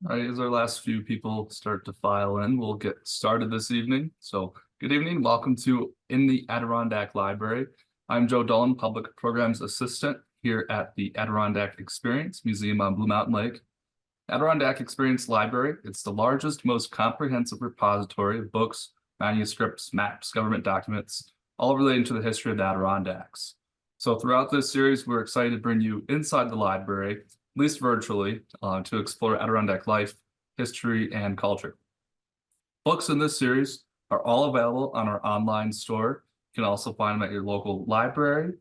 All right, as our last few people start to file in, we'll get started this evening. So, good evening. Welcome to In the Adirondack Library. I'm Joe Dolan, Public Programs Assistant here at the Adirondack Experience Museum on Blue Mountain Lake. Adirondack Experience Library, it's the largest, most comprehensive repository of books, manuscripts, maps, government documents, all relating to the history of the Adirondacks. So throughout this series, we're excited to bring you inside the library, at least virtually, to explore Adirondack life, history, and culture. Books in this series are all available on our online store. You can also find them at your local library.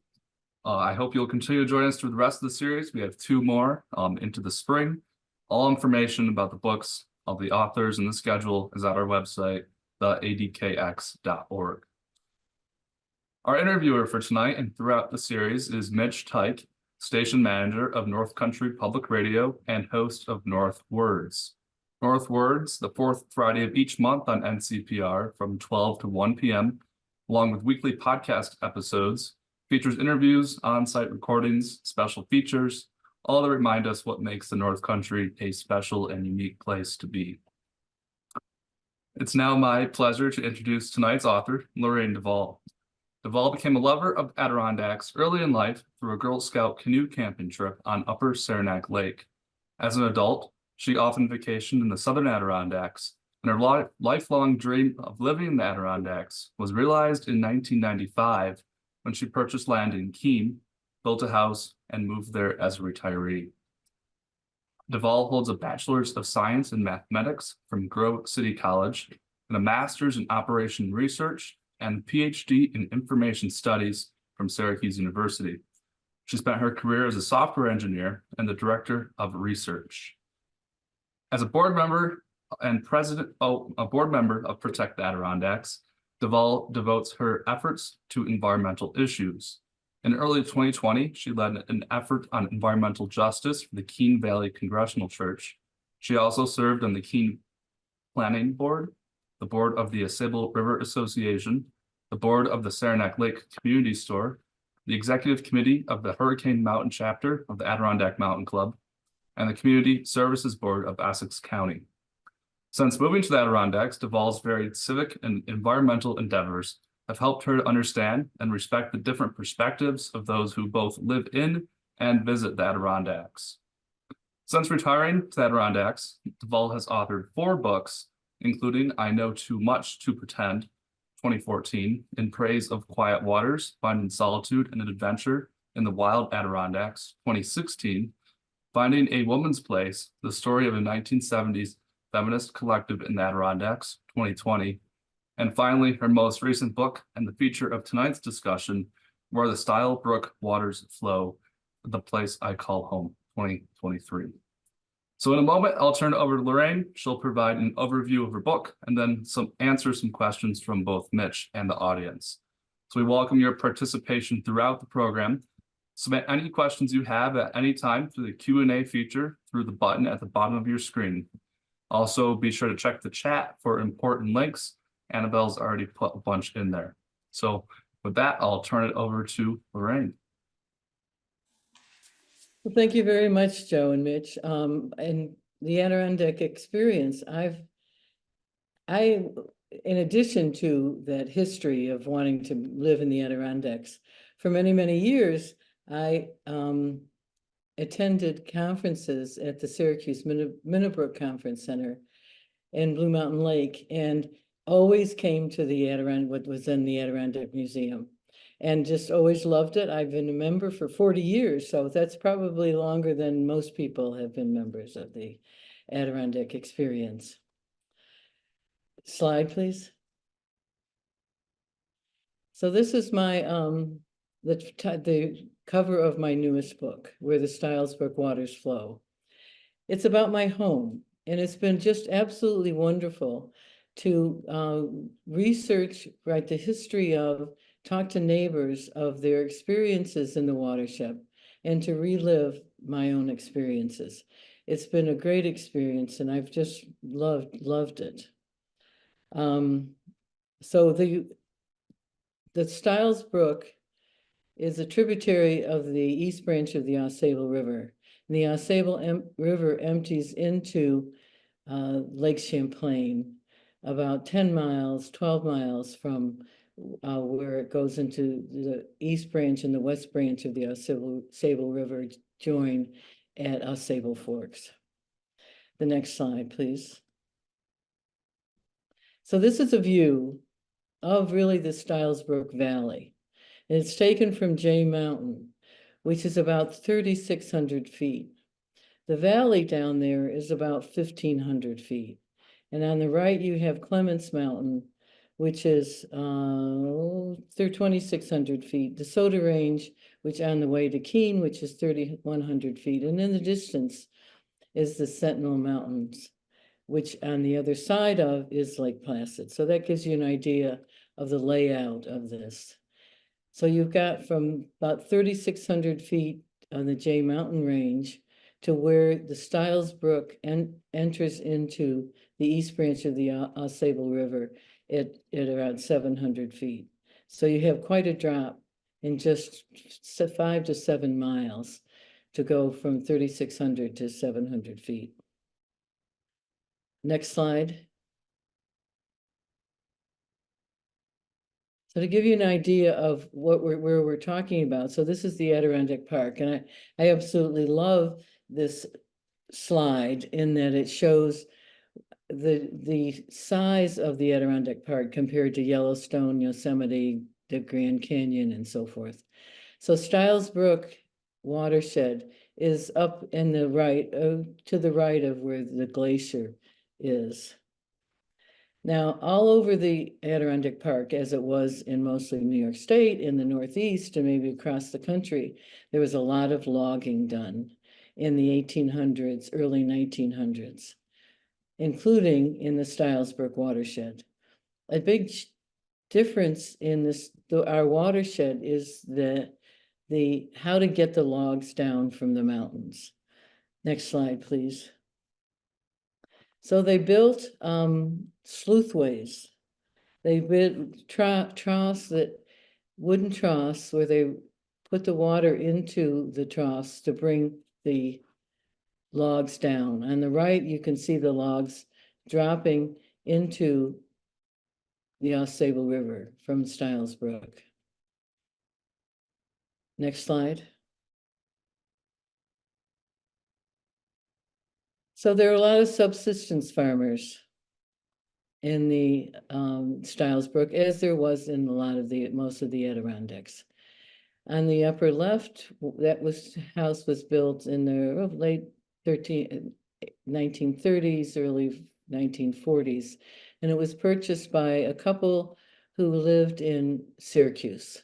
I hope you'll continue to join us through the rest of the series. We have two more into the spring. All information about the books of the authors and the schedule is at our website, theadkx.org. Our interviewer for tonight and throughout the series is Mitch Tyke, Station Manager of North Country Public Radio and host of North Words. North Words, the fourth Friday of each month on NCPR from 12 to 1 p.m., along with weekly podcast episodes, features interviews, on-site recordings, special features, all that remind us what makes the North Country a special and unique place to be. It's now my pleasure to introduce tonight's author, Lorraine Duvall. Duvall became a lover of Adirondacks early in life through a Girl Scout canoe camping trip on Upper Saranac Lake. As an adult, she often vacationed in the Southern Adirondacks, and her lifelong dream of living in the Adirondacks was realized in 1995 when she purchased land in Keene, built a house, and moved there as a retiree. Duvall holds a Bachelor's of Science in Mathematics from Grove City College and a Master's in Operation Research and a PhD in Information Studies from Syracuse University. She spent her career as a software engineer and the director of research. As a board member and a board member of Protect the Adirondacks, Duvall devotes her efforts to environmental issues. In early 2020, she led an effort on environmental justice for the Keene Valley Congressional Church. She also served on the Keene Planning Board, the board of the Ausable River Association, the board of the Saranac Lake Community Store, the executive committee of the Hurricane Mountain chapter of the Adirondack Mountain Club, and the Community Services Board of Essex County. Since moving to the Adirondacks, Duvall's varied civic and environmental endeavors have helped her to understand and respect the different perspectives of those who both live in and visit the Adirondacks. Since retiring to the Adirondacks, Duvall has authored 4 books, including I Know Too Much to Pretend, 2014, In Praise of Quiet Waters, Finding Solitude and Adventure in the Wild Adirondacks, 2016, Finding a Woman's Place, The Story of a 1970s Feminist Collective in the Adirondacks, 2020, and finally, her most recent book and the feature of tonight's discussion, Where the Stile Brook Waters Flow, The Place I Call Home, 2023. So in a moment, I'll turn it over to Lorraine. She'll provide an overview of her book and then answer some questions from both Mitch and the audience. So we welcome your participation throughout the program. Submit any questions you have at any time through the Q&A feature through the button at the bottom of your screen. Also, be sure to check the chat for important links. Annabelle's already put a bunch in there. So with that, I'll turn it over to Lorraine. Well, thank you very much, Joe and Mitch. And the Adirondack Experience, in addition to that history of wanting to live in the Adirondacks, for many, many years, I attended conferences at the Syracuse Minnebrook Conference Center in Blue Mountain Lake, and always came to the what was in the Adirondack Museum, and just always loved it. I've been a member for 40 years, so that's probably longer than most people have been members of the Adirondack Experience. Slide, please. So this is my the cover of my newest book, Where the Stiles Brook Waters Flow. It's about my home, and it's been just absolutely wonderful to research, write the history of, talk to neighbors of their experiences in the watershed, and to relive my own experiences. It's been a great experience, and I've just loved it. So the Stiles Brook is a tributary of the East Branch of the Ausable River. And the Ausable River empties into Lake Champlain, about 10 miles, 12 miles from where it goes into the east branch and the west branch of the Ausable River join at Ausable Forks. The next slide, please. So this is a view of really the Brook Valley. And it's taken from Jay Mountain, which is about 3,600 feet. The valley down there is about 1,500 feet. And on the right, you have Clements Mountain, which is 2,600 feet. The Soda Range, which on the way to Keene, which is 3,100 feet. And in the distance is the Sentinel Mountains, which on the other side of is Lake Placid. So that gives you an idea of the layout of this. So you've got from about 3,600 feet on the Jay Mountain Range to where the Brook enters into the east branch of the Ausable River at around 700 feet. So you have quite a drop in just 5 to 7 miles to go from 3,600 to 700 feet. Next slide. So to give you an idea of where we're talking about, so this is the Adirondack Park, and I absolutely love this slide in that it shows the size of the Adirondack Park compared to Yellowstone, Yosemite, the Grand Canyon, and so forth. So Stiles Brook watershed is up in the right, to the right of where the glacier is. Now, all over the Adirondack Park, as it was in mostly New York State, in the Northeast, and maybe across the country, there was a lot of logging done in the 1800s, early 1900s, including in the Stiles Brook watershed. A big difference in our watershed is the how to get the logs down from the mountains. Next slide, please. So they built sleuthways. They built wooden troughs where they put the water into the troughs to bring the logs down. On the right, you can see the logs dropping into the Ausable River from Stiles Brook. Next slide. So there are a lot of subsistence farmers in the Stiles Brook, as there was in most of the Adirondacks. On the upper left, house was built in the late 1930s, early 1940s, and it was purchased by a couple who lived in Syracuse.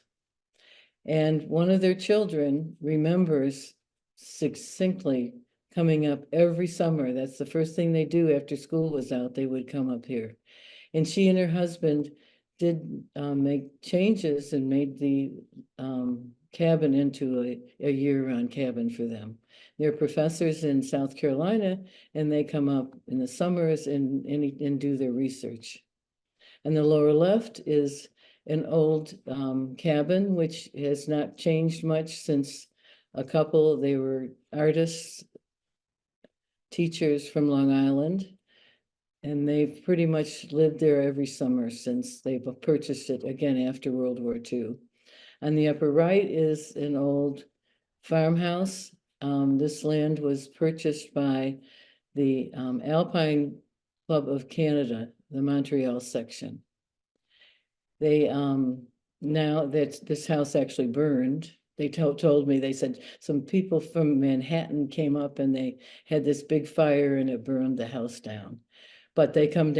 And one of their children remembers succinctly coming up every summer. That's the first thing they do after school was out. They would come up here. And she and her husband did make changes and made the cabin into a year-round cabin for them. They're professors in South Carolina, and they come up in the summers and do their research. And the lower left is an old cabin, which has not changed much since they were artists, teachers from Long Island, and they've pretty much lived there every summer since they've purchased it again after World War II. On the upper right is an old farmhouse. This land was purchased by the Alpine Club of Canada, the Montreal section. They now that this house actually burned, they told me, they said some people from Manhattan came up and they had this big fire and it burned the house down. But they come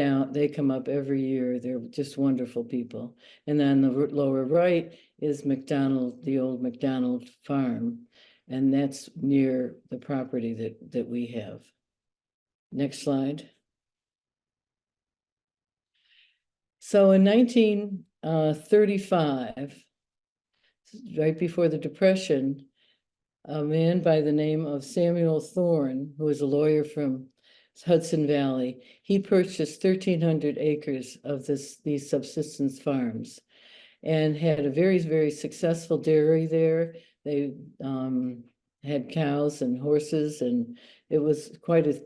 up every year. They're just wonderful people. And then the lower right is the old McDonald farm. And that's near the property that we have. Next slide. So in 1935, right before the Depression, a man by the name of Samuel Thorne, who was a lawyer from Hudson Valley, he purchased 1,300 acres of these subsistence farms and had a very, very successful dairy there. They had cows and horses, and it was quite a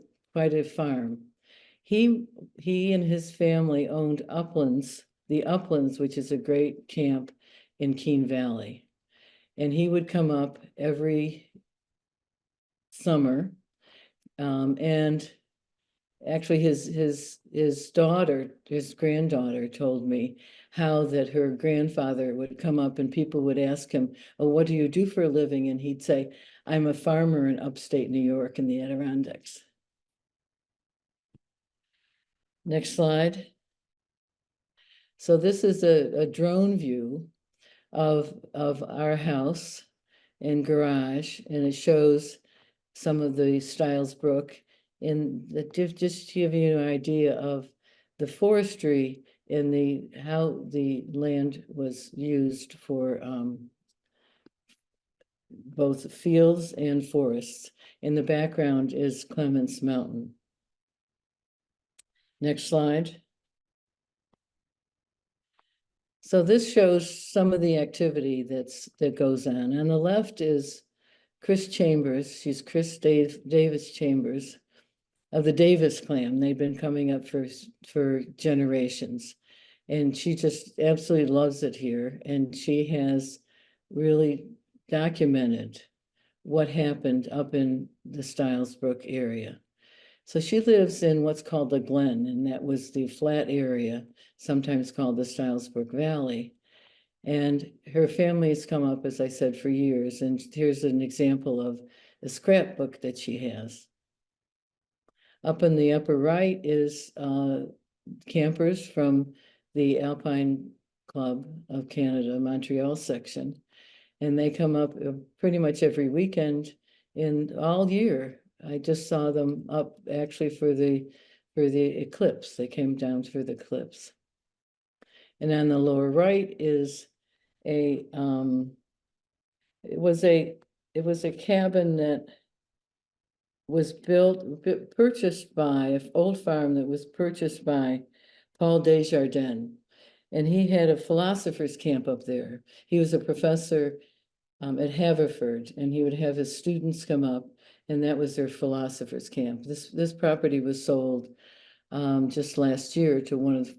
farm. He and his family owned the Uplands, which is a great camp in Keene Valley. And he would come up every summer. And actually his granddaughter told me how that her grandfather would come up and people would ask him, "Oh, what do you do for a living?" And he'd say, "I'm a farmer in upstate New York in the Adirondacks." Next slide. So this is a drone view of our house and garage, and it shows some of the Stiles Brook, and just to give you an idea of the forestry and how the land was used for both fields and forests. In the background is Clements Mountain. Next slide. So this shows some of the activity that goes on. On the left is Chris Chambers. She's Davis Chambers of the Davis clan. They've been coming up for generations. And she just absolutely loves it here. And she has really documented what happened up in the Stiles Brook area. So she lives in what's called the Glen, and that was the flat area, sometimes called the Stiles Brook Valley. And her family has come up, as I said, for years. And here's an example of a scrapbook that she has. Up in the upper right is campers from the Alpine Club of Canada, Montreal section. And they come up pretty much every weekend in all year. I just saw them up actually for the eclipse. They came down for the eclipse. And on the lower right is it was a cabin that was purchased by an old farm that was purchased by Paul Desjardins. And he had a philosopher's camp up there. He was a professor at Haverford, and he would have his students come up, and that was their philosopher's camp. This property was sold just last year to one of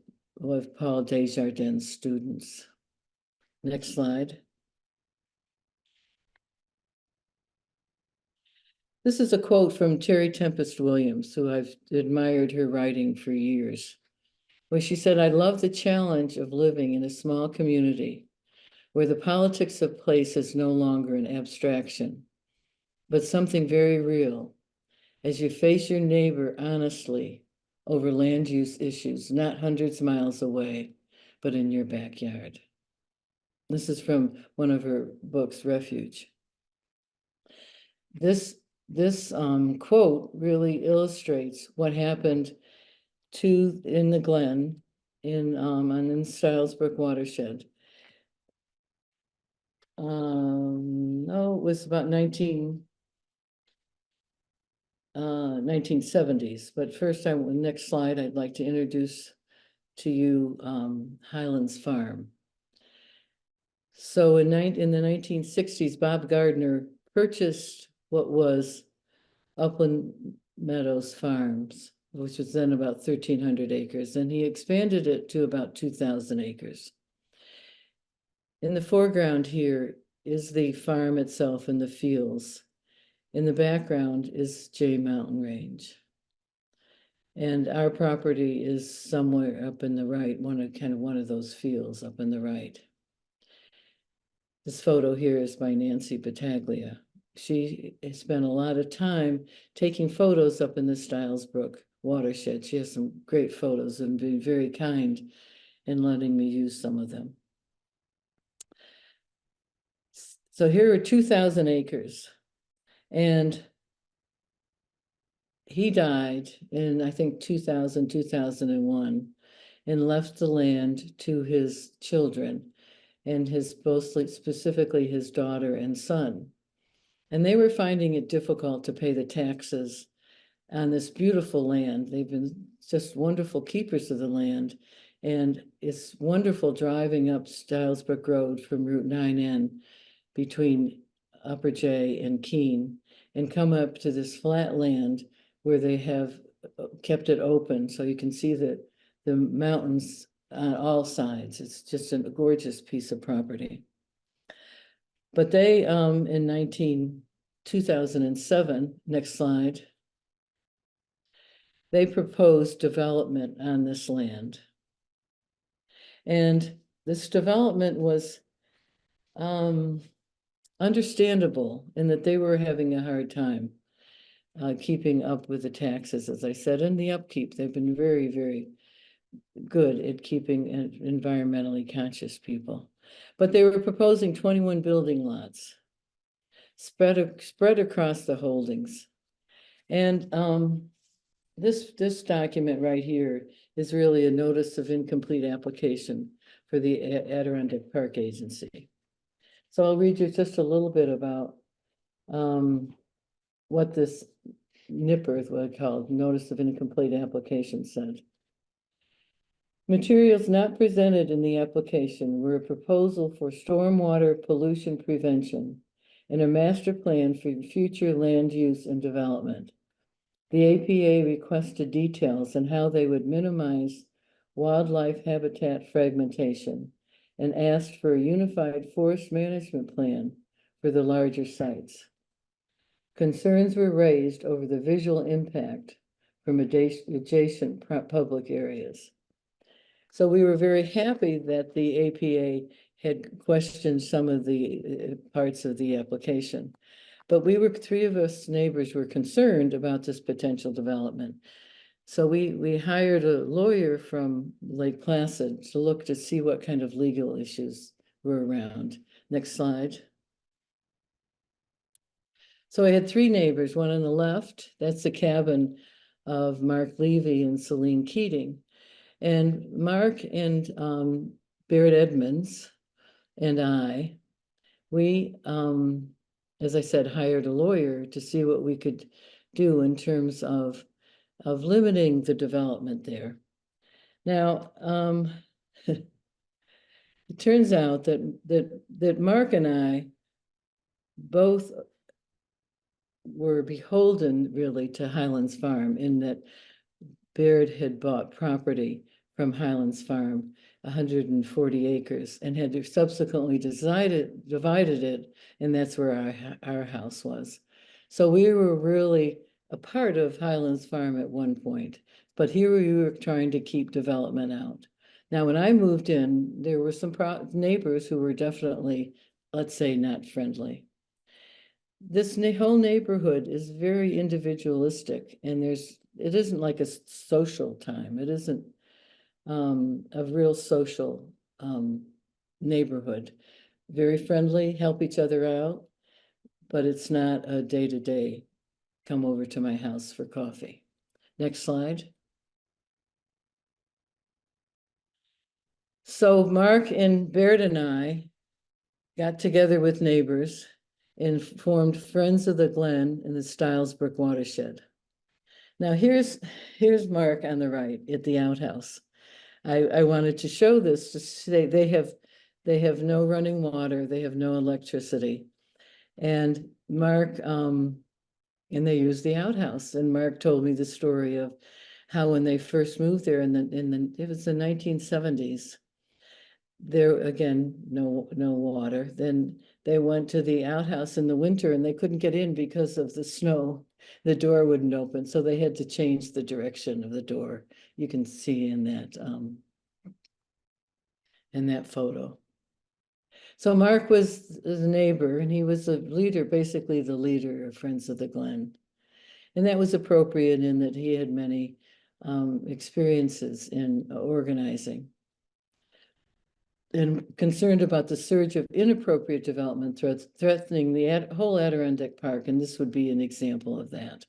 Paul Desjardins' students. Next slide. This is a quote from Terry Tempest Williams, who I've admired her writing for years, where she said, "I love the challenge of living in a small community where the politics of place is no longer an abstraction, but something very real, as you face your neighbor honestly over land use issues, not hundreds of miles away, but in your backyard." This is from one of her books, Refuge. This quote really illustrates what happened in the Glen in the Stiles Brook watershed. No, it was about 1970s. But first, next slide, I'd like to introduce to you Highlands Farm. So in the 1960s, Bob Gardner purchased what was Upland Meadows Farms, which was then about 1,300 acres, and he expanded it to about 2,000 acres. In the foreground here is the farm itself and the fields. In the background is Jay Mountain Range. And our property is somewhere up in the right, one of those fields up in the right. This photo here is by Nancy Battaglia. She spent a lot of time taking photos up in the Stiles Brook watershed. She has some great photos and been very kind in letting me use some of them. So here are 2,000 acres. And he died in, I think, 2000, 2001, and left the land to his children and specifically his daughter and son. And they were finding it difficult to pay the taxes on this beautiful land. They've been just wonderful keepers of the land. And it's wonderful driving up Stiles Brook Road from Route 9N between Upper J and Keene and come up to this flat land where they have kept it open, so you can see the mountains on all sides. It's just a gorgeous piece of property. But they, in 2007, next slide, they proposed development on this land. And this development was understandable in that they were having a hard time keeping up with the taxes, as I said, and the upkeep. They've been very, very good at keeping environmentally conscious people. But they were proposing 21 building lots spread across the holdings. And this document right here is really a notice of incomplete application for the Adirondack Park Agency. So I'll read you just a little bit about what this NIPR, what I called Notice of Incomplete Application, said. Materials not presented in the application were a proposal for stormwater pollution prevention and a master plan for future land use and development. The APA requested details on how they would minimize wildlife habitat fragmentation and asked for a unified forest management plan for the larger sites. Concerns were raised over the visual impact from adjacent public areas. So we were very happy that the APA had questioned some of the parts of the application. But three of us neighbors were concerned about this potential development. So we hired a lawyer from Lake Placid to look to see what kind of legal issues were around. Next slide. So I had three neighbors, one on the left, that's the cabin of Mark Levy and Celine Keating. And Mark and Barrett Edmonds and we, as I said, hired a lawyer to see what we could do in terms of limiting the development there. Now, it turns out that Mark and I both were beholden really to Highlands Farm in that Baird had bought property from Highlands Farm, 140 acres, and had subsequently divided it, and that's where our house was. So we were really a part of Highlands Farm at one point, but here we were trying to keep development out. Now, when I moved in, there were some neighbors who were definitely, let's say, not friendly. This whole neighborhood is very individualistic, and it isn't like a social time. It isn't a real social neighborhood. Very friendly, help each other out, but it's not a day-to-day come over to my house for coffee. Next slide. So Mark and Baird and I got together with neighbors and formed Friends of the Glen in the Stylesbrook watershed. Now here's Mark on the right at the outhouse. I wanted to show this to say they have no running water, they have no electricity. And Mark, and they use the outhouse. And Mark told me the story of how when they first moved there it was the 1970s. There again, no water. Then they went to the outhouse in the winter and they couldn't get in because of the snow. The door wouldn't open, so they had to change the direction of the door. You can see in that photo. So Mark was a neighbor, and he was a leader, basically the leader of Friends of the Glen. And that was appropriate in that he had many experiences in organizing. And concerned about the surge of inappropriate development threatening the whole Adirondack Park, and this would be an example of that.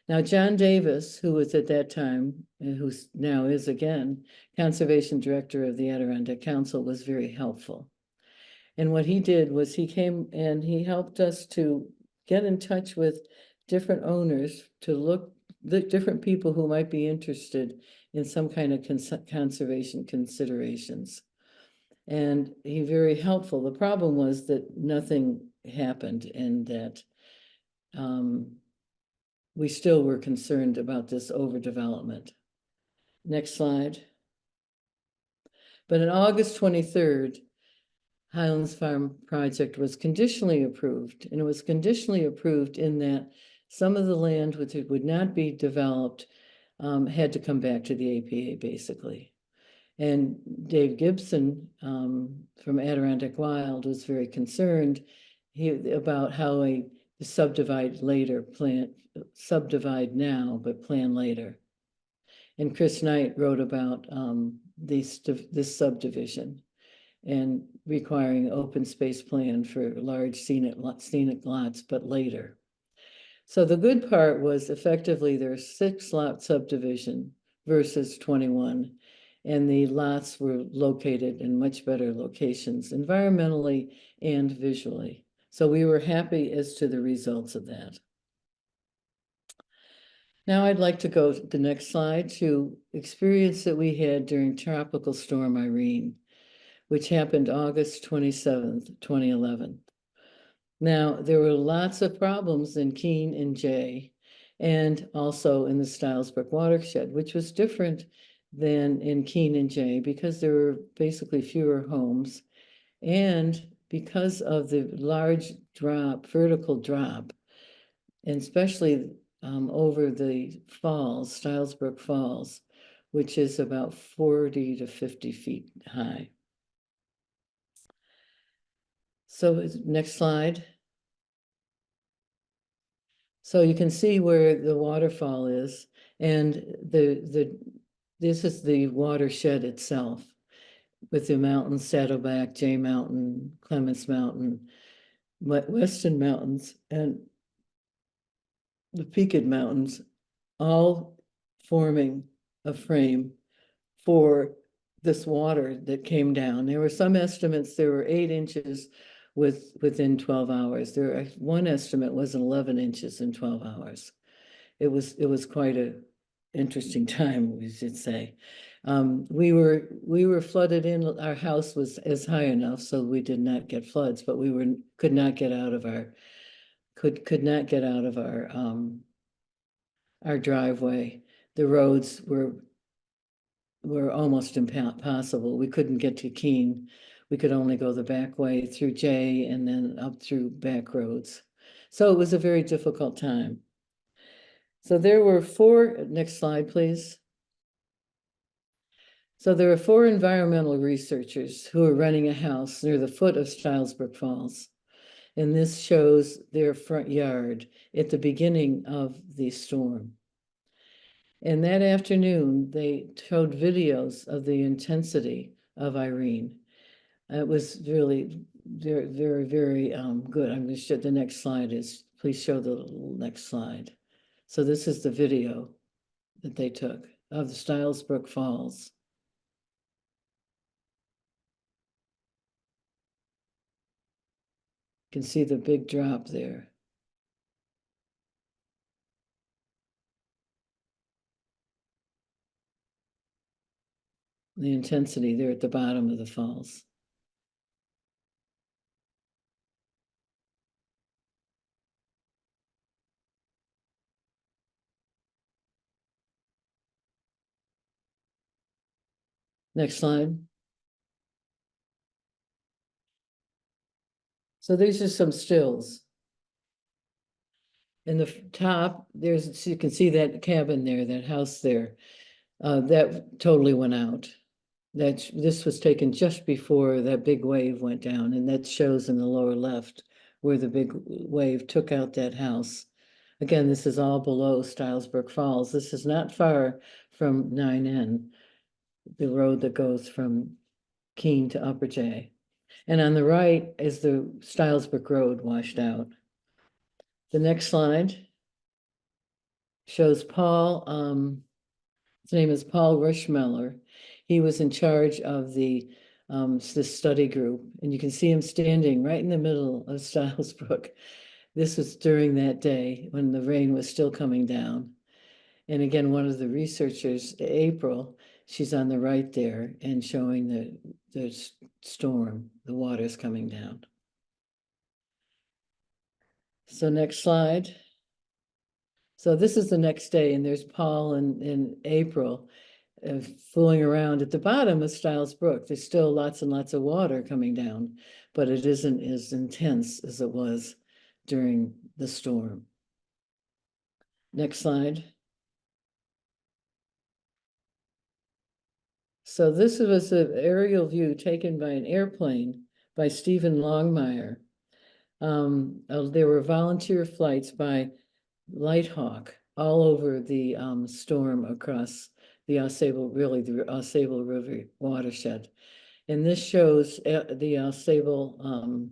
Now, John Davis, who was at that time, and who now is again, Conservation Director of the Adirondack Council, was very helpful. And what he did was he came and he helped us to get in touch with different owners to look at different people who might be interested in some kind of conservation considerations. And he very helpful. The problem was that nothing happened and that we still were concerned about this overdevelopment. Next slide. But on August 23rd, Highlands Farm project was conditionally approved, and it was conditionally approved in that some of the land which would not be developed had to come back to the APA, basically. And Dave Gibson from Adirondack Wild was very concerned about how a subdivide but plan later. And Chris Knight wrote about this subdivision and requiring open space plan for large scenic lots, but later. So the good part was effectively there's 6-lot subdivision versus 21, and the lots were located in much better locations, environmentally and visually. So we were happy as to the results of that. Now I'd like to go to the next slide to experience that we had during Tropical Storm Irene, which happened August 27th, 2011. Now, there were lots of problems in Keene and Jay, and also in the Stylesbrook watershed, which was different than in Keene and Jay because there were basically fewer homes, and because of the large vertical drop, and especially over the falls, Stylesbrook Falls, which is about 40 to 50 feet high. So next slide. So you can see where the waterfall is, and this is the watershed itself, with the mountains, Saddleback, Jay Mountain, Clements Mountain, Weston Mountains, and the Peaked Mountains, all forming a frame for this water that came down. There were some estimates, there were 8 inches within 12 hours. One estimate was 11 inches in 12 hours. It was quite a interesting time, we should say. We were flooded in. Our house was as high enough so we did not get floods, but we could not get out of our driveway. The roads were almost impossible. We couldn't get to Keene. We could only go the back way through Jay and then up through back roads. So it was a very difficult time. So there were 4, next slide, please. So there were 4 environmental researchers who were running a house near the foot of Stylesbrook Falls. And this shows their front yard at the beginning of the storm. And that afternoon, they showed videos of the intensity of Irene. It was really very, very, very good. I'm going to show the next slide please show the next slide. So this is the video that they took of the Stylesbrook Falls. You can see the big drop there. The intensity there at the bottom of the falls. Next slide. So these are some stills. In the top, so you can see that cabin there, that house there, that totally went out. This was taken just before that big wave went down, and that shows in the lower left where the big wave took out that house. Again, this is all below Stylesbrook Falls. This is not far from 9N, the road that goes from Keene to Upper Jay. And on the right is the Stylesbrook Road washed out. The next slide shows Paul, his name is Paul Rushmeller. He was in charge of this study group, and you can see him standing right in the middle of Stylesbrook. This was during that day when the rain was still coming down. And again, one of the researchers, April, she's on the right there and showing the storm, the water's coming down. So next slide. So this is the next day, and there's Paul and April fooling around at the bottom of Stiles Brook. There's still lots and lots of water coming down, but it isn't as intense as it was during the storm. Next slide. So this was an aerial view taken by an airplane by Stephen Longmire. There were volunteer flights by Lighthawk all over the storm across the Ausable, really the Ausable River watershed. And this shows the Ausable,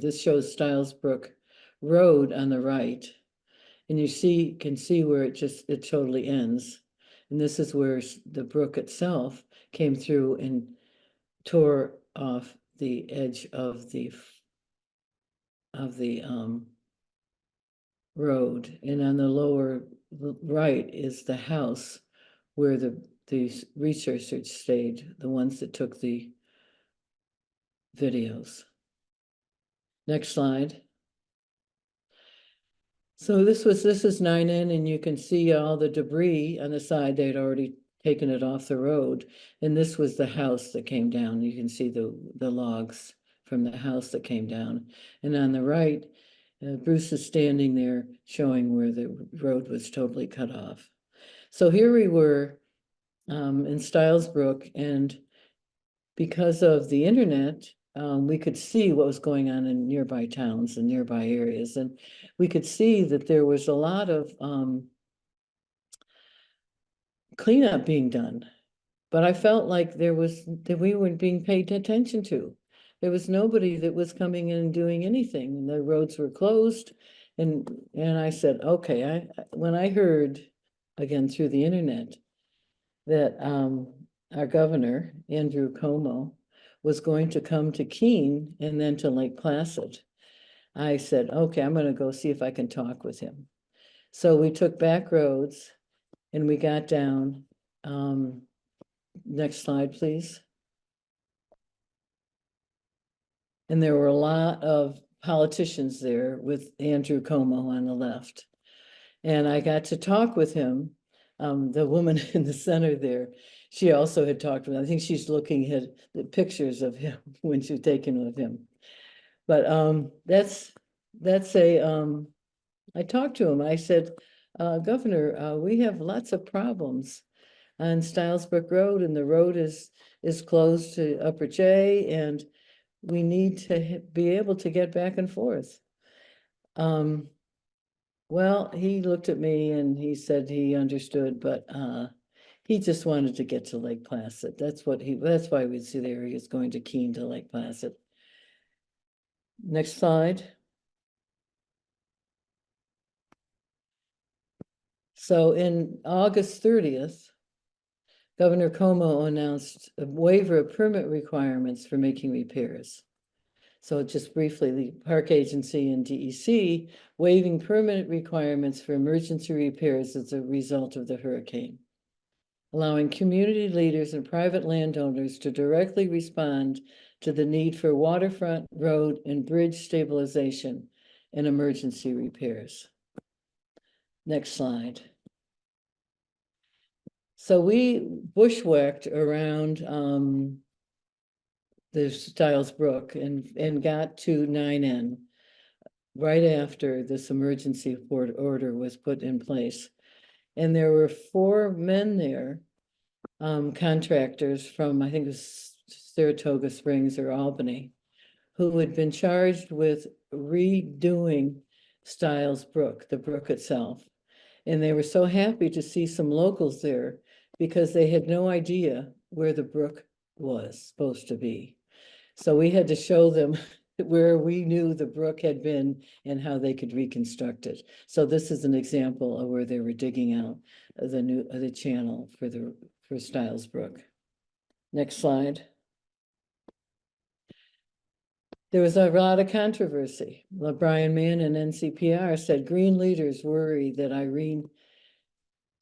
this shows Stiles Brook Road on the right. And you can see where it totally ends. And this is where the brook itself came through and tore off the edge of the road. And on the lower right is the house where the researchers stayed, the ones that took the videos. Next slide. So this is 9N, and you can see all the debris on the side. They'd already taken it off the road. And this was the house that came down. You can see the logs from the house that came down. And on the right, Bruce is standing there showing where the road was totally cut off. So here we were in Stiles Brook, and because of the internet, we could see what was going on in nearby towns and nearby areas. And we could see that there was a lot of cleanup being done. But I felt like that we weren't being paid attention to. There was nobody that was coming in and doing anything. And the roads were closed. And I said, okay, when I heard, again, through the internet, that our governor, Andrew Cuomo, was going to come to Keene and then to Lake Placid, I said, okay, I'm going to go see if I can talk with him. So we took back roads and we got down. Next slide, please. And there were a lot of politicians there with Andrew Cuomo on the left. And I got to talk with him. The woman in the center there, she also had talked with him. I think she's looking at the pictures of him when she was taken with him. But I talked to him. I said, Governor, we have lots of problems on Stiles Brook Road, and the road is closed to Upper J, and we need to be able to get back and forth. Well, he looked at me and he said he understood, but he just wanted to get to Lake Placid. That's why we see there he is going to Keene to Lake Placid. Next slide. So in August 30th, Governor Cuomo announced a waiver of permit requirements for making repairs. So just briefly, the Park Agency and DEC waiving permit requirements for emergency repairs as a result of the hurricane, allowing community leaders and private landowners to directly respond to the need for waterfront, road, and bridge stabilization and emergency repairs. Next slide. So we bushwhacked around the Stiles Brook and got to 9N right after this emergency order was put in place. And there were 4 men there, contractors from, I think it was Saratoga Springs or Albany, who had been charged with redoing Stiles Brook, the brook itself. And they were so happy to see some locals there because they had no idea where the brook was supposed to be. So we had to show them where we knew the brook had been and how they could reconstruct it. So this is an example of where they were digging out the channel for Stiles Brook. Next slide. There was a lot of controversy. Brian Mann and NCPR said green leaders worry that Irene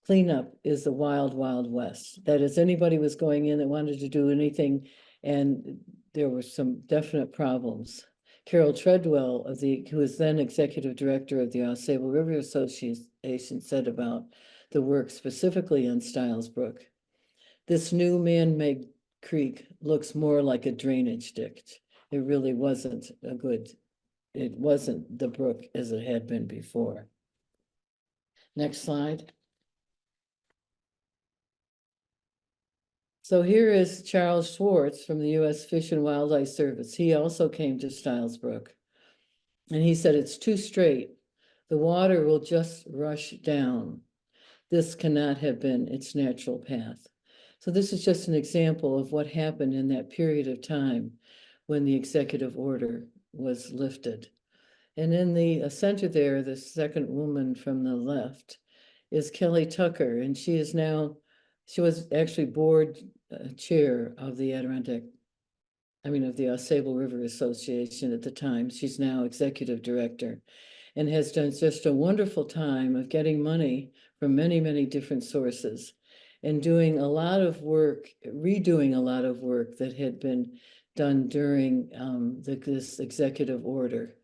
cleanup is the wild, wild west. That is, anybody was going in that wanted to do anything, and there were some definite problems Carol Treadwell, who was then executive director of the Ausable River Association, said about the work specifically on Stiles Brook. This new man-made creek looks more like a drainage ditch. It really wasn't it wasn't the brook as it had been before. Next slide. So here is Charles Schwartz from the U.S. Fish and Wildlife Service. He also came to Stiles Brook. And he said, it's too straight. The water will just rush down. This cannot have been its natural path. So this is just an example of what happened in that period of time when the executive order was lifted. And in the center there, the second woman from the left is Kelly Tucker, and she was actually board chair of the of the Ausable River Association at the time. She's now executive director and has done just a wonderful time of getting money from many, many different sources and doing a lot of work, redoing a lot of work that had been done during this executive order,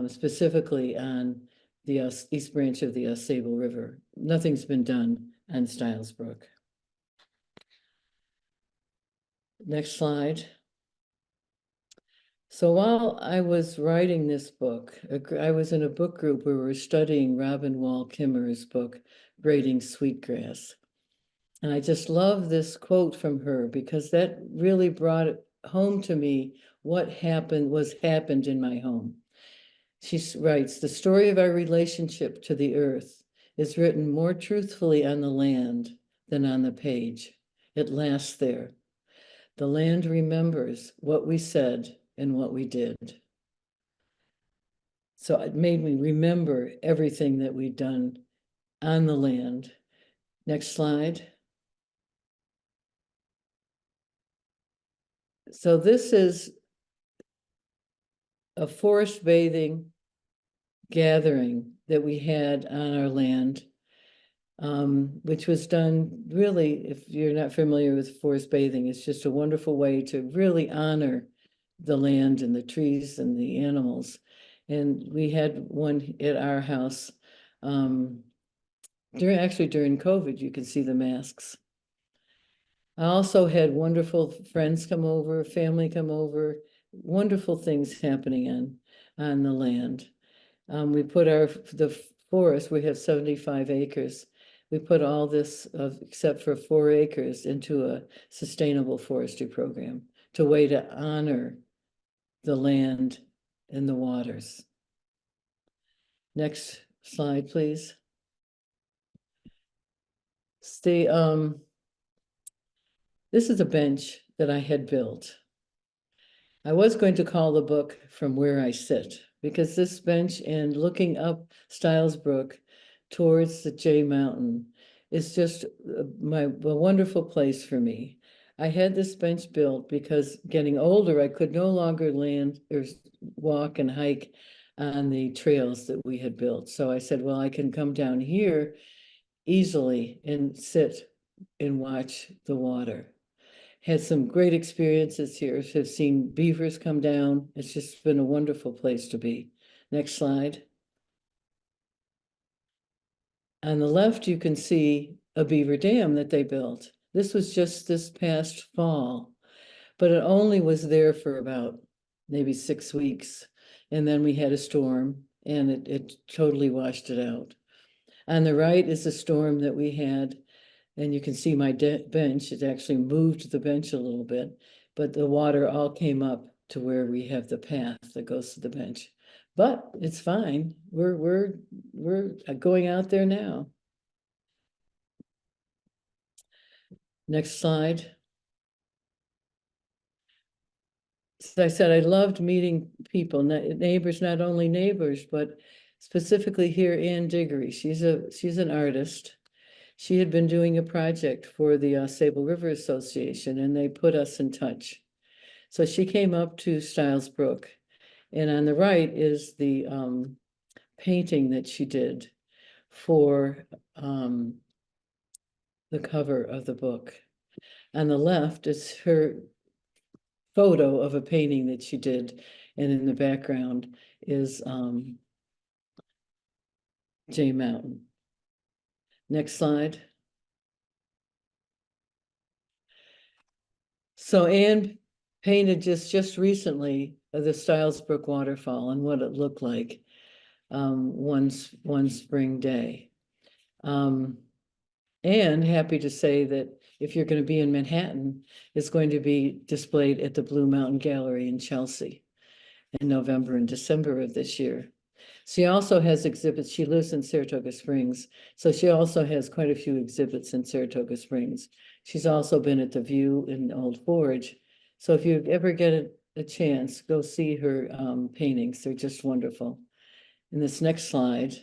specifically on the East Branch of the Ausable River. Nothing's been done on Stiles Brook. Next slide. So while I was writing this book, I was in a book group where we were studying Robin Wall Kimmerer's book, Braiding Sweetgrass. And I just love this quote from her because that really brought it home to me what happened in my home. She writes, the story of our relationship to the earth is written more truthfully on the land than on the page. It lasts there. The land remembers what we said and what we did. So it made me remember everything that we'd done on the land. Next slide. So this is a forest bathing gathering that we had on our land, which was done really, if you're not familiar with forest bathing, it's just a wonderful way to really honor the land and the trees and the animals. And we had one at our house during COVID. You can see the masks. I also had wonderful friends come over, family come over, wonderful things happening on the land. We put the forest, we have 75 acres. We put all this, except for 4 acres, into a sustainable forestry program to way to honor the land and the waters. Next slide, please. This is a bench that I had built. I was going to call the book From Where I Sit, because this bench and looking up Stiles Brook towards the Jay Mountain is just a wonderful place for me. I had this bench built because getting older, I could no longer land or walk and hike on the trails that we had built. So I said, well, I can come down here easily and sit and watch the water. Had some great experiences here. Have seen beavers come down. It's just been a wonderful place to be. Next slide. On the left, you can see a beaver dam that they built. This was just this past fall, but it only was there for about maybe 6 weeks. And then we had a storm and it totally washed it out. On the right is a storm that we had, and you can see my bench. It actually moved the bench a little bit, but the water all came up to where we have the path that goes to the bench. But it's fine. We're going out there now. Next slide. As I said, I loved meeting people, neighbors, not only neighbors, but specifically here, Ann Diggory. She's an artist. She had been doing a project for the Ausable River Association, and they put us in touch. So she came up to Stiles Brook, and on the right is the painting that she did for the cover of the book. On the left is her photo of a painting that she did And in the background is Jay Mountain. Next slide. So Anne painted just recently the Stiles Brook waterfall and what it looked like one spring day. And happy to say that if you're going to be in Manhattan, it's going to be displayed at the Blue Mountain Gallery in Chelsea in November and December of this year. She also has exhibits. She lives in Saratoga Springs, so she also has quite a few exhibits in Saratoga Springs. She's also been at the View in Old Forge. So if you ever get a chance, go see her paintings. They're just wonderful. And this next slide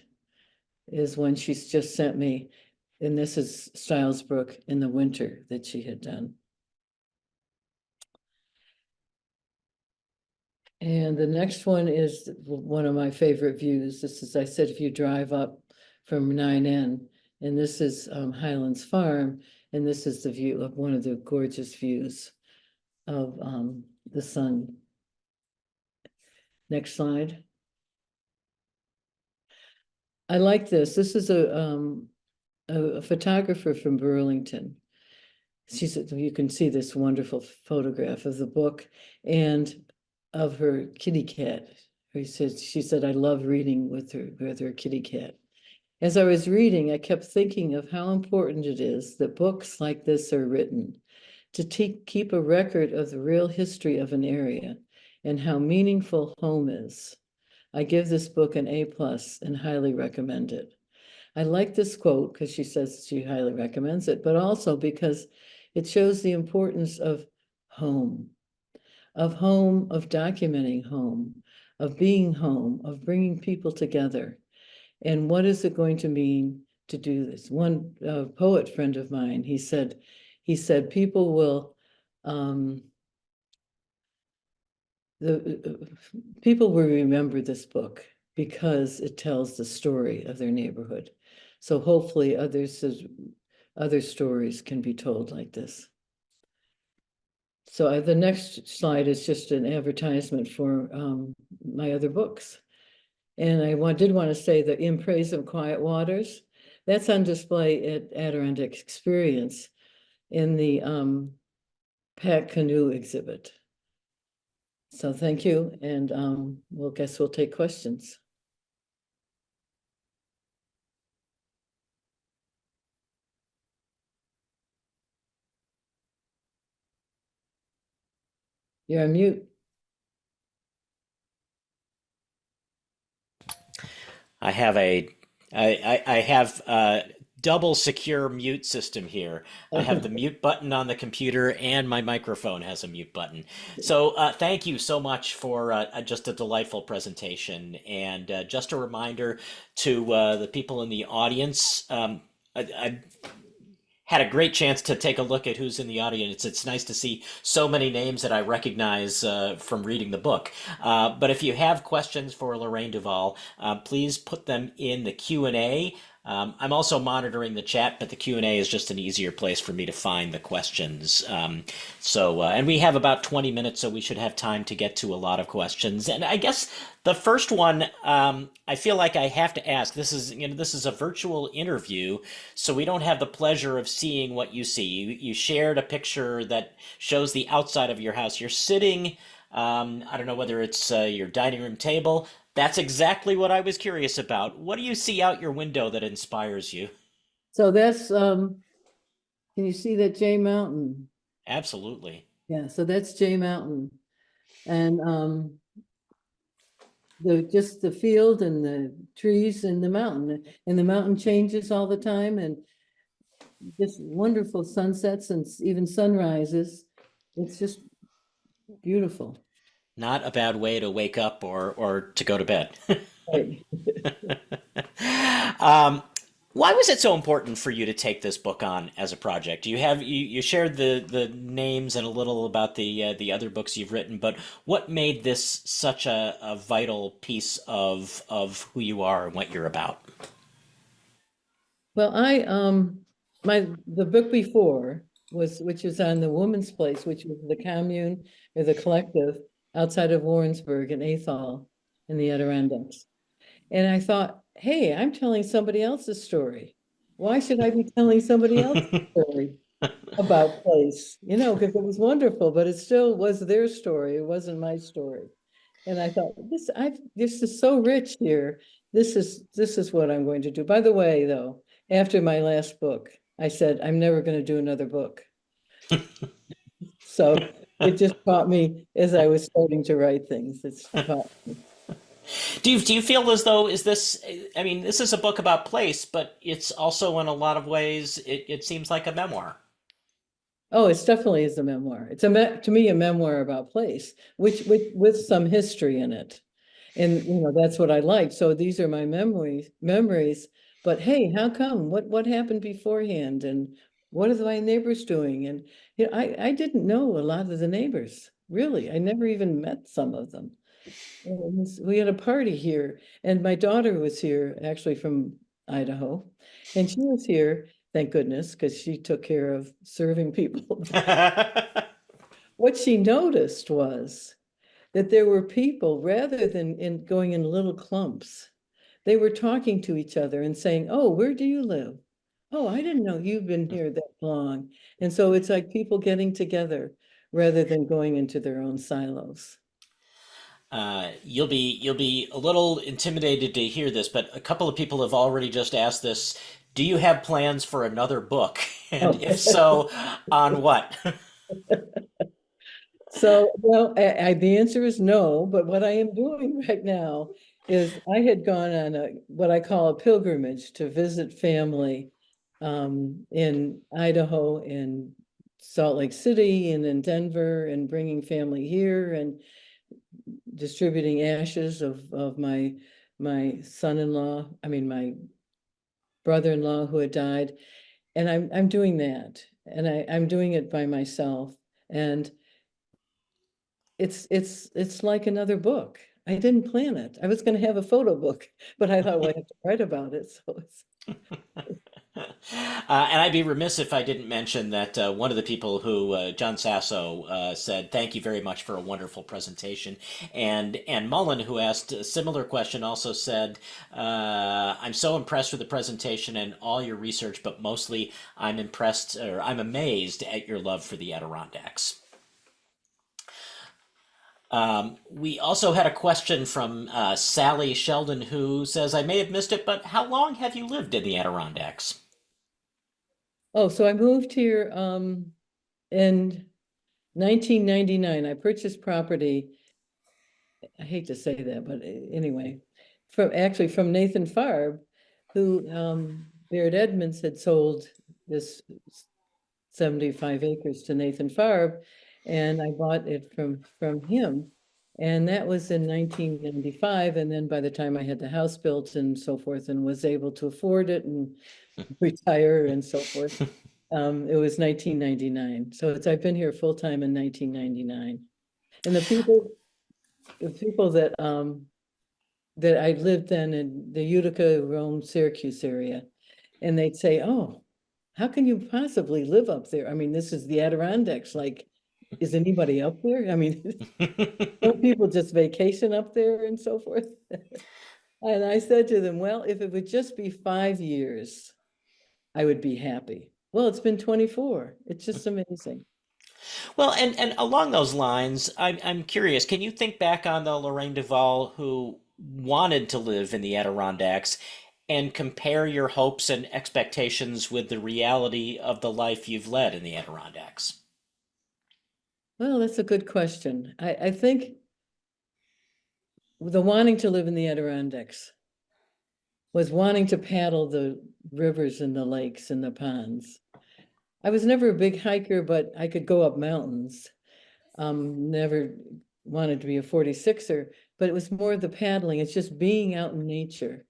is one she's just sent me. And this is Stiles Brook in the winter that she had done. And the next one is one of my favorite views. This is, I said, if you drive up from 9N, and this is Highlands Farm, and this is the view of one of the gorgeous views of the sun. Next slide. I like this. This is a photographer from Burlington. You can see this wonderful photograph of the book and of her kitty cat. She said, I love reading with her kitty cat. As I was reading, I kept thinking of how important it is that books like this are written to keep a record of the real history of an area and how meaningful home is. I give this book an A+ and highly recommend it. I like this quote because she says she highly recommends it, but also because it shows the importance of home, of documenting home, of being home, of bringing people together. And what is it going to mean to do this? One poet friend of mine, he said, people will, people will remember this book because it tells the story of their neighborhood. So hopefully other stories can be told like this. So the next slide is just an advertisement for my other books. And I did want to say that In Praise of Quiet Waters, that's on display at Adirondack Experience in the Pack Canoe exhibit. So thank you, and we'll take questions. You're on mute. I have a double secure mute system here. I have the mute button on the computer and my microphone has a mute button. So thank you so much for just a delightful presentation. And just a reminder to the people in the audience, I had a great chance to take a look at who's in the audience. It's nice to see so many names that I recognize from reading the book. But if you have questions for Lorraine Duvall, please put them in the Q&A. I'm also monitoring the chat, but the Q&A is just an easier place for me to find the questions. And we have about 20 minutes, so we should have time to get to a lot of questions. And I guess the first one, I feel like I have to ask. This is a virtual interview, so we don't have the pleasure of seeing what you see. You shared a picture that shows the outside of your house. You're sitting, I don't know whether it's your dining room table. That's exactly what I was curious about. What do you see out your window that inspires you? So that's, can you see that Jay Mountain? Absolutely. Yeah, so that's Jay Mountain. And just the field and the trees and the mountain. And the mountain changes all the time, and just wonderful sunsets and even sunrises. It's just beautiful. Not a bad way to wake up or to go to bed. Right. Why was it so important for you to take this book on as a project? You shared the names and a little about the other books you've written, but what made this such a vital piece of who you are and what you're about? Well, the book before which was on the Woman's Place, which was the commune or the collective, outside of Warrensburg and Athol in the Adirondacks. And I thought, hey, I'm telling somebody else's story. Why should I be telling somebody else's story about place? You know, because it was wonderful, but it still was their story. It wasn't my story. And I thought, this is so rich here. This is what I'm going to do. By the way, though, after my last book, I said, I'm never going to do another book. So it just taught me as I was starting to write things. It's taught me. Do you feel as though is this? I mean, this is a book about place, but it's also in a lot of ways it seems like a memoir. Oh, it's definitely is a memoir. It's to me a memoir about place, which with some history in it. And you know, that's what I like. So these are my memories. But hey, how come? What happened beforehand? And what are my neighbors doing? And you know, I didn't know a lot of the neighbors, really. I never even met some of them. We had a party here, and my daughter was here, actually from Idaho, and she was here, thank goodness, because she took care of serving people. What she noticed was that there were people, rather than going in little clumps, they were talking to each other and saying, "Oh, where do you live? Oh, I didn't know you've been here that long." And so it's like people getting together rather than going into their own silos. You'll be a little intimidated to hear this, but a couple of people have already just asked this. Do you have plans for another book? And if Oh. so, on what? So, well, the answer is no, but what I am doing right now is I had gone on what I call a pilgrimage to visit family in Idaho and Salt Lake City and in Denver, and bringing family here and distributing ashes of my son-in-law, I mean my brother-in-law who had died. And I'm doing that, and I'm doing it by myself. And it's like another book. I didn't plan it. I was going to have a photo book, but I thought, well, I have to write about it. So it's And I'd be remiss if I didn't mention that one of the people who, John Sasso, said, "Thank you very much for a wonderful presentation." And Mullen, who asked a similar question, also said, "I'm so impressed with the presentation and all your research, but mostly I'm impressed or I'm amazed at your love for the Adirondacks." We also had a question from Sally Sheldon, who says, "I may have missed it, but how long have you lived in the Adirondacks?" oh, so I moved here in 1999. I purchased property. I hate to say that, but anyway, from Nathan Farb, who Baird Edmonds had sold this 75 acres to Nathan Farb, and I bought it from him. And that was in 1995. And then by the time I had the house built and so forth, and was able to afford it and retire and so forth, it was 1999. So I've been here full time in 1999. And the people that I lived then in the Utica, Rome, Syracuse area, and they'd say, "Oh, how can you possibly live up there? I mean, this is the Adirondacks. Like, is anybody up there? I mean, don't people just vacation up there and so forth?" And I said to them, "Well, if it would just be 5 years, I would be happy." Well, it's been 24. It's just amazing. Well, and along those lines, I'm curious, can you think back on the Lorraine Duvall who wanted to live in the Adirondacks and compare your hopes and expectations with the reality of the life you've led in the Adirondacks? Well, that's a good question. I think the wanting to live in the Adirondacks was wanting to paddle the rivers and the lakes and the ponds. I was never a big hiker, but I could go up mountains. Never wanted to be a 46er, but it was more the paddling. It's just being out in nature.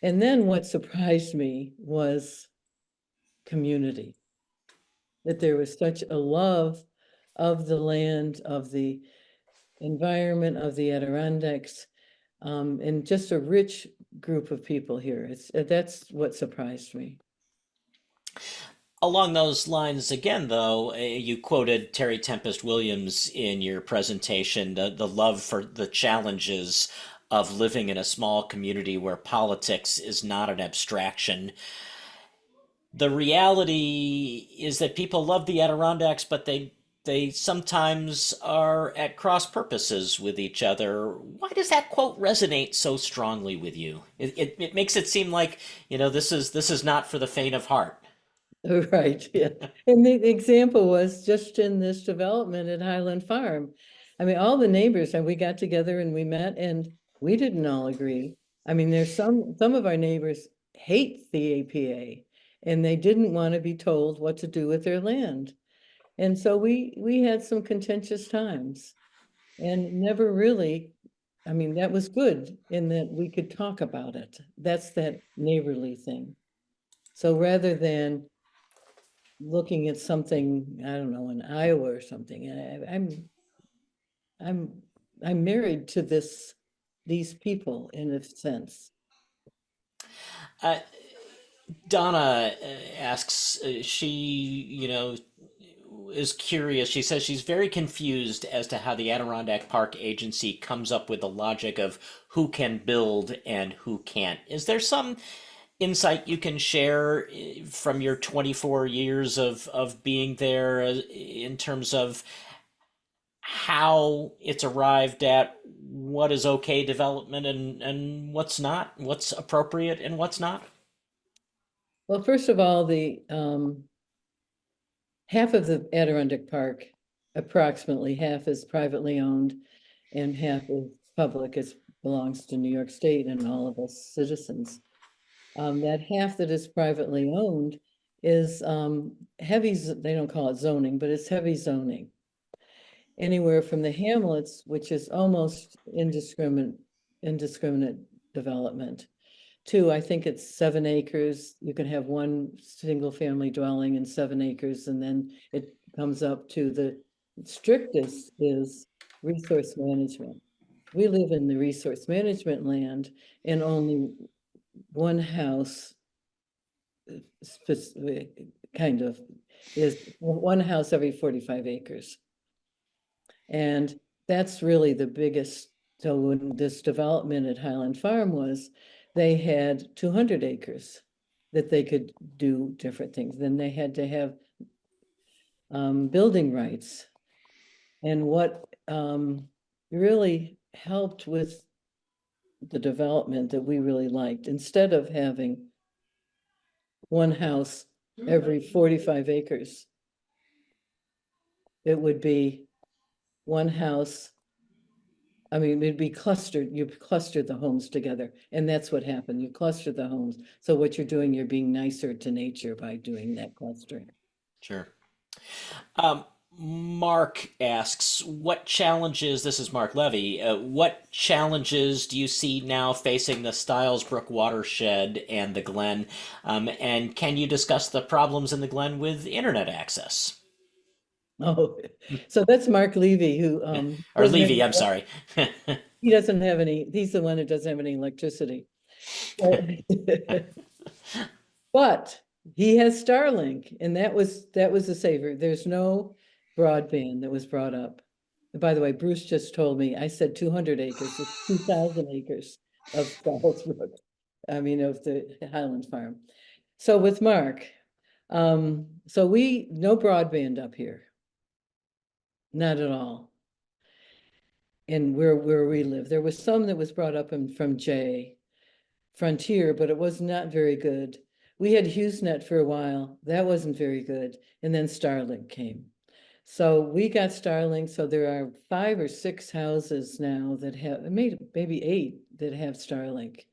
And then what surprised me was community, that there was such a love of the land, of the environment, of the Adirondacks, and just a rich group of people here. That's what surprised me. Along those lines, again, though, you quoted Terry Tempest Williams in your presentation, the love for the challenges of living in a small community where politics is not an abstraction. The reality is that people love the Adirondacks, but they sometimes are at cross purposes with each other. Why does that quote resonate so strongly with you? It makes it seem like, this is not for the faint of heart. Right, yeah. And the example was just in this development at Highland Farm. I mean, all the neighbors, and we got together and we met and we didn't all agree. I mean, there's some of our neighbors hate the APA and they didn't want to be told what to do with their land. And so we had some contentious times and never really, I mean, that was good in that we could talk about it. That's that neighborly thing. So rather than looking at something, I don't know, in Iowa or something, I'm married to these people in a sense. Uh, Donna asks, she, is curious. She says she's very confused as to how the Adirondack Park Agency comes up with the logic of who can build and who can't. Is there some insight you can share from your 24 years of being there in terms of how it's arrived at what is okay development and what's not, what's appropriate and what's not? Well, first of all, the half of the Adirondack Park, approximately half is privately owned and half is public. It belongs to New York State and all of us citizens. That half that is privately owned is heavy, they don't call it zoning, but it's heavy zoning. Anywhere from the hamlets, which is almost indiscriminate development, to I think it's 7 acres. You can have one single family dwelling in 7 acres, and then it comes up to the strictest is resource management. We live in the resource management land, and only one house kind of is one house every 45 acres. And that's really the biggest. So when this development at Highland Farm was, they had 200 acres that they could do different things. Then they had to have building rights. And what really helped with the development that we really liked, instead of having one house every 45 acres, it would be one house. I mean, it'd be clustered. You clustered the homes together, and that's what happened. You clustered the homes. So what you're doing, you're being nicer to nature by doing that clustering. Sure. Mark asks, what challenges, this is Mark Levy, what challenges do you see now facing the Stiles Brook watershed and the Glen? And can you discuss the problems in the Glen with internet access? Oh, so that's Mark Levy, who Or Levy, I'm sorry. he doesn't have any, he's the one who doesn't have any electricity. But he has Starlink, and that was a saver. There's no broadband that was brought up. And by the way, Bruce just told me, I said 200 acres, it's 2,000 acres of Stiles Brook. I mean, of the Highland Farm. So with Mark, so no broadband up here. Not at all. And where we live, there was some that was brought up from Jay Frontier, but it was not very good. We had HughesNet for a while. That wasn't very good. And then Starlink came. So we got Starlink. So there are 5 or 6 houses now that have, maybe 8 that have Starlink.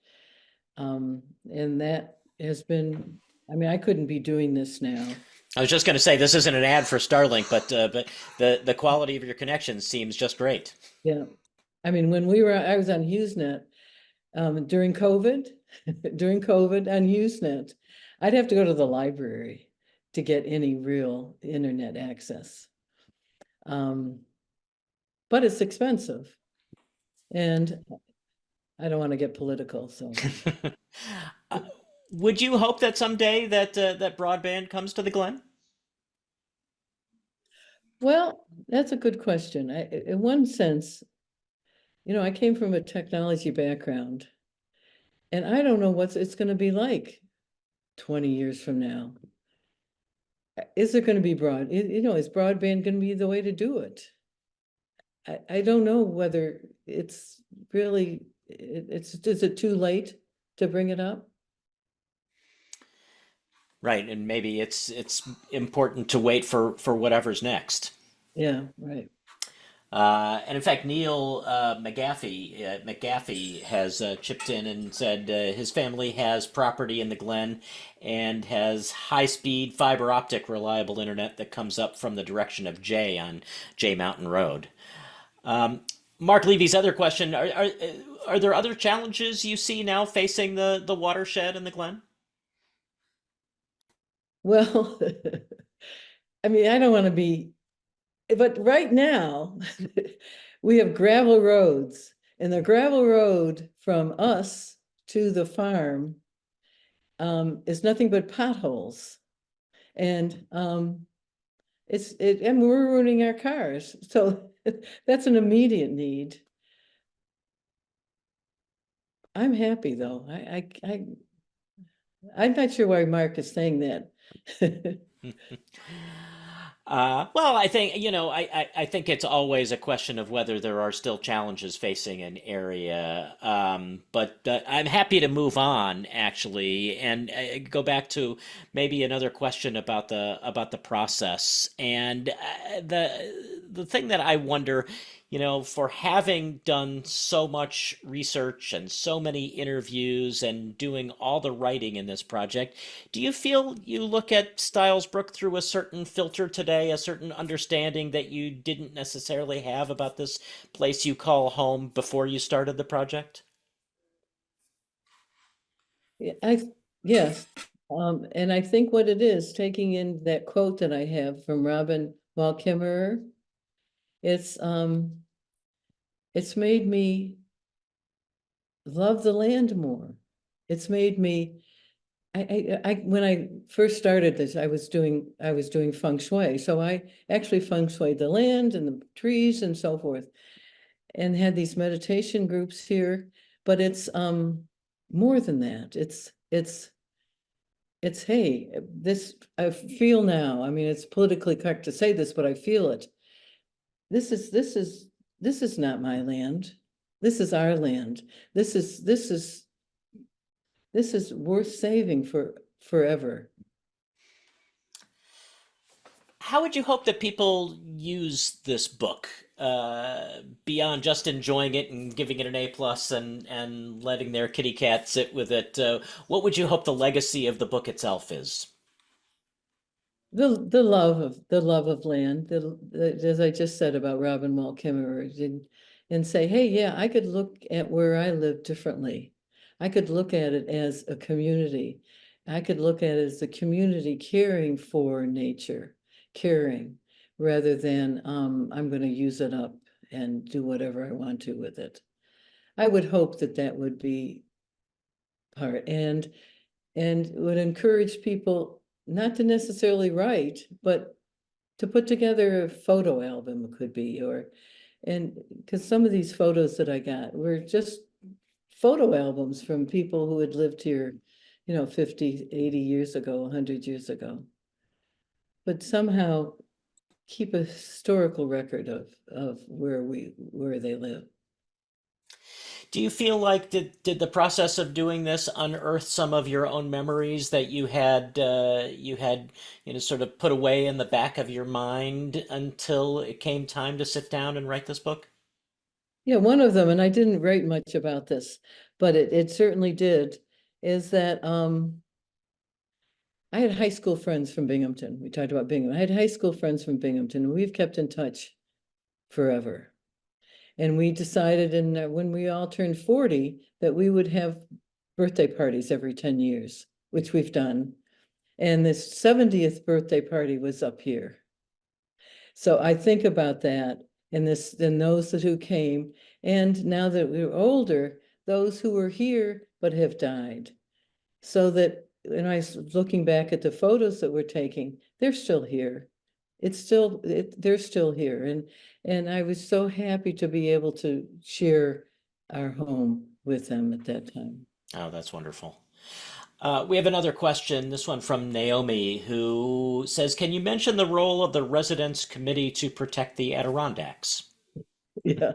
And that has been, I mean, I couldn't be doing this now. I was just going to say, this isn't an ad for Starlink, but the quality of your connection seems just great. Yeah. I mean, when I was on HughesNet during COVID, on HughesNet, I'd have to go to the library to get any real internet access. But it's expensive. And I don't want to get political, so. Would you hope that someday that that broadband comes to the Glen? Well, that's a good question. In one sense, I came from a technology background, and I don't know what it's going to be like 20 years from now. Is it going to be is broadband going to be the way to do it? I don't know whether it's really, is it too late to bring it up? Right, and maybe it's important to wait for whatever's next. Yeah, right. And in fact, Neil McGaffey has chipped in and said his family has property in the Glen and has high-speed fiber optic reliable internet that comes up from the direction of Jay on Jay Mountain Road. Mark Levy's other question: Are there other challenges you see now facing the watershed in the Glen? Well, I mean, I don't want to be, but right now we have gravel roads, and the gravel road from us to the farm is nothing but potholes. And and we're ruining our cars. So that's an immediate need. I'm happy though. I'm not sure why Mark is saying that. Well, I think, I think it's always a question of whether there are still challenges facing an area. But I'm happy to move on, actually, and go back to maybe another question about the process. And the thing that I wonder, for having done so much research and so many interviews and doing all the writing in this project, do you feel you look at Stiles Brook through a certain filter today, a certain understanding that you didn't necessarily have about this place you call home before you started the project? Yes. And I think what it is, taking in that quote that I have from Robin Wall Kimmerer, it's made me love the land more. It's made me, when I first started this, I was doing feng shui. So I actually feng shuied the land and the trees and so forth, and had these meditation groups here. But it's more than that. It's hey, this I feel now. I mean, it's politically correct to say this, but I feel it. This is not my land. This is our land. This is worth saving for forever. How would you hope that people use this book beyond just enjoying it and giving it an A plus and letting their kitty cat sit with it? What would you hope the legacy of the book itself is? The love of land, as I just said about Robin Wall Kimmerer, and say, hey, yeah, I could look at where I live differently. I could look at it as a community. I could look at it as a community caring for nature, caring, rather than I'm going to use it up and do whatever I want to with it. I would hope that that would be part, and would encourage people not to necessarily write, but to put together a photo album could be, and because some of these photos that I got were just photo albums from people who had lived here, 50, 80 years ago, 100 years ago. But somehow keep a historical record of where they live. Do you feel like did the process of doing this unearth some of your own memories that you had sort of put away in the back of your mind until it came time to sit down and write this book? Yeah, one of them, and I didn't write much about this, but it certainly did, is that I had high school friends from Binghamton. We talked about Binghamton. I had high school friends from Binghamton, and we've kept in touch forever. And we decided when we all turned 40 that we would have birthday parties every 10 years, which we've done. And this 70th birthday party was up here. So I think about that and those who came. And now that we're older, those who were here but have died. So that when I was looking back at the photos that we're taking, they're still here. They're still here. And I was so happy to be able to share our home with them at that time. Oh, that's wonderful. We have another question, this one from Naomi, who says, can you mention the role of the Residence Committee to protect the Adirondacks? Yeah.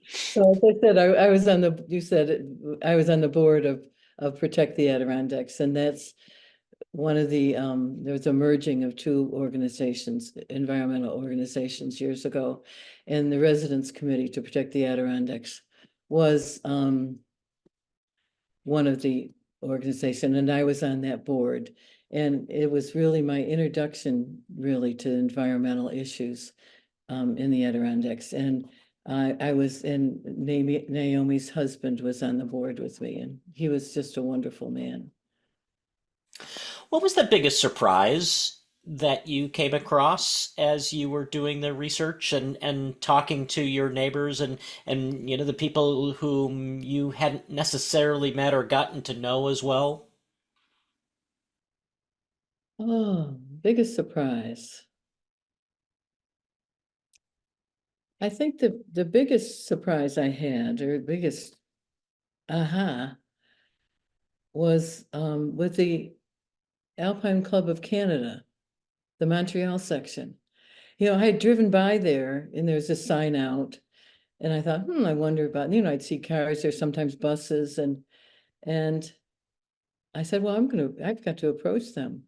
So as I said, I was on the, you said it, I was on the board of Protect the Adirondacks, and that's one of the, there was a merging of two organizations, environmental organizations years ago. And the Residents Committee to Protect the Adirondacks was one of the organization, and I was on that board. And it was really my introduction really to environmental issues in the Adirondacks. And I was, and Naomi's husband was on the board with me, and he was just a wonderful man. What was the biggest surprise that you came across as you were doing the research and talking to your neighbors and you know the people whom you hadn't necessarily met or gotten to know as well? Oh, biggest surprise. I think the biggest surprise I had, or biggest aha, was with the Alpine Club of Canada, the Montreal section. You know, I had driven by there and there's a sign out, and I thought, I wonder about, you know, I'd see cars or sometimes buses, and I said, well, I've got to approach them.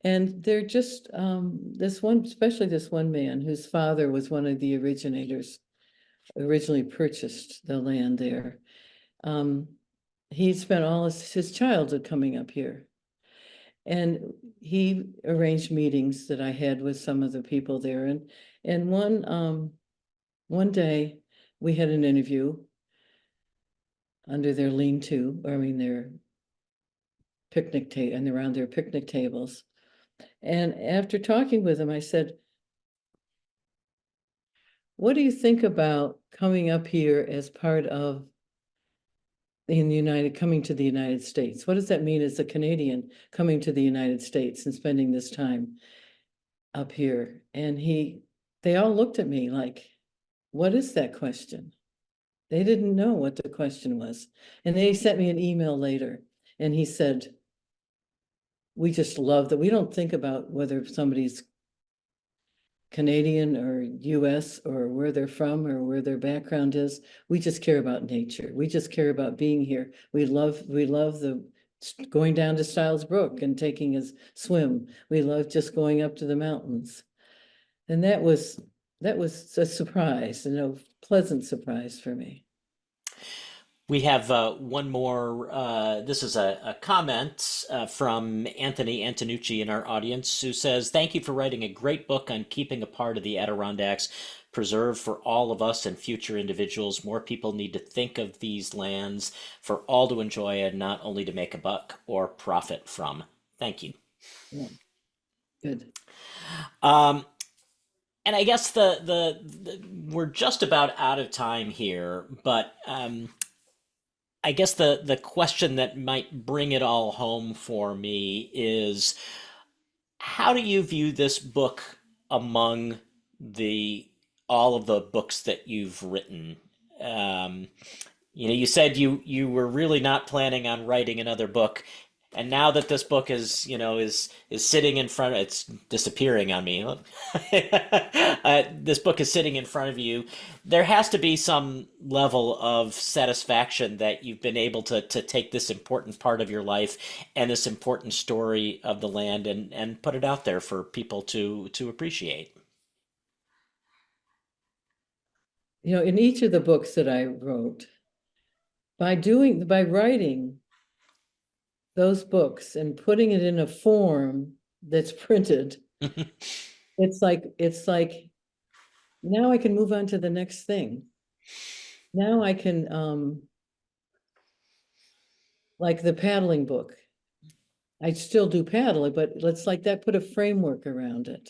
And they're just this one, especially this one man whose father was one of the originators, originally purchased the land there. He spent all his childhood coming up here. And he arranged meetings that I had with some of the people there. And one day we had an interview under their lean-to, I mean their picnic table, and around their picnic tables. And after talking with him, I said, what do you think about coming up here as part of coming to the United States? What does that mean as a Canadian coming to the United States and spending this time up here? And they all looked at me like, what is that question? They didn't know what the question was. And they sent me an email later, and he said, we just love that. We don't think about whether somebody's Canadian or US or where they're from or where their background is. We just care about nature. We just care about being here. We love the going down to Stiles Brook and taking a swim. We love just going up to the mountains. And that was a surprise, a pleasant surprise for me. We have one more. This is a comment from Anthony Antonucci in our audience who says, thank you for writing a great book on keeping a part of the Adirondacks preserved for all of us and future individuals. More people need to think of these lands for all to enjoy and not only to make a buck or profit from. Thank you. Yeah. Good. And I guess we're just about out of time here, but I guess the question that might bring it all home for me is, how do you view this book among the all of the books that you've written? You know, you said you were really not planning on writing another book, and now that this book is sitting in front, it's disappearing on me. This book is sitting in front of you. There has to be some level of satisfaction that you've been able to take this important part of your life and this important story of the land and put it out there for people to appreciate. You know, in each of the books that I wrote, by writing those books and putting it in a form that's printed, it's like now I can move on to the next thing. Now I can like the paddling book. I still do paddle, but let's like that, put a framework around it.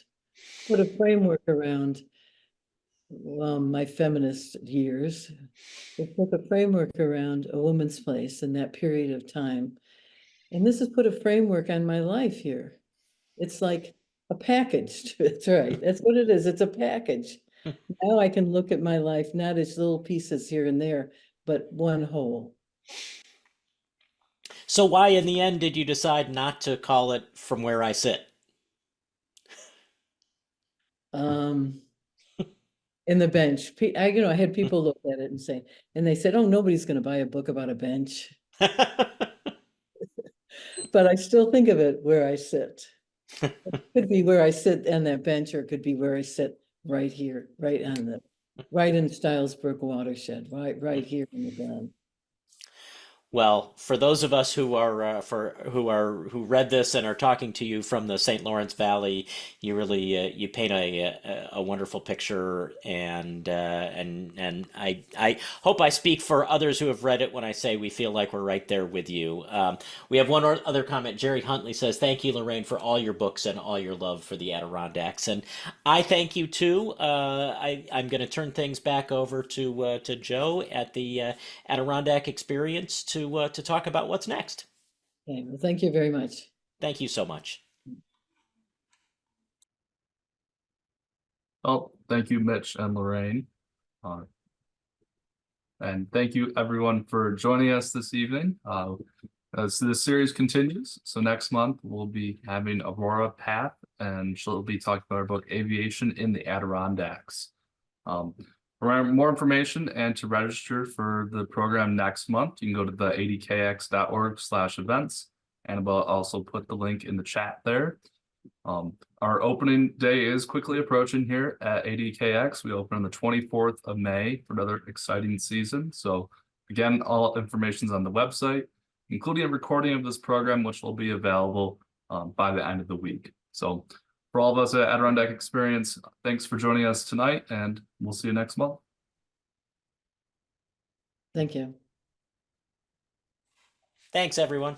Put a framework around my feminist years. Put a framework around a woman's place in that period of time. And this has put a framework on my life here. It's like a package. That's right. That's what it is. It's a package. Now I can look at my life not as little pieces here and there, but one whole. So why in the end did you decide not to call it From Where I Sit? In the bench, I had people look at it and say, and they said, "Oh, nobody's going to buy a book about a bench." But I still think of it where I sit. It could be where I sit on that bench, or it could be where I sit right here, right in Stiles Brook watershed, right here in the bend. Well, for those of us who are who read this and are talking to you from the St. Lawrence Valley, you really you paint a wonderful picture, and I hope I speak for others who have read it when I say we feel like we're right there with you. We have one other comment. Jerry Huntley says, "Thank you, Lorraine, for all your books and all your love for the Adirondacks," and I thank you too. I'm going to turn things back over to Joe at the Adirondack Experience to talk about what's next. Okay, well, thank you very much. Thank you so much. Oh, thank you, Mitch and Lorraine. And thank you everyone for joining us this evening. As the series continues, so next month we'll be having Aurora Path, and she'll be talking about our book Aviation in the Adirondacks. For more information and to register for the program next month, you can go to the adkx.org/events, and we'll also put the link in the chat there. Our opening day is quickly approaching here at ADKX. We open on the 24th of May for another exciting season. So again, all information is on the website, including a recording of this program, which will be available by the end of the week. So for all of us at Adirondack Experience, thanks for joining us tonight, and we'll see you next month. Thank you. Thanks, everyone.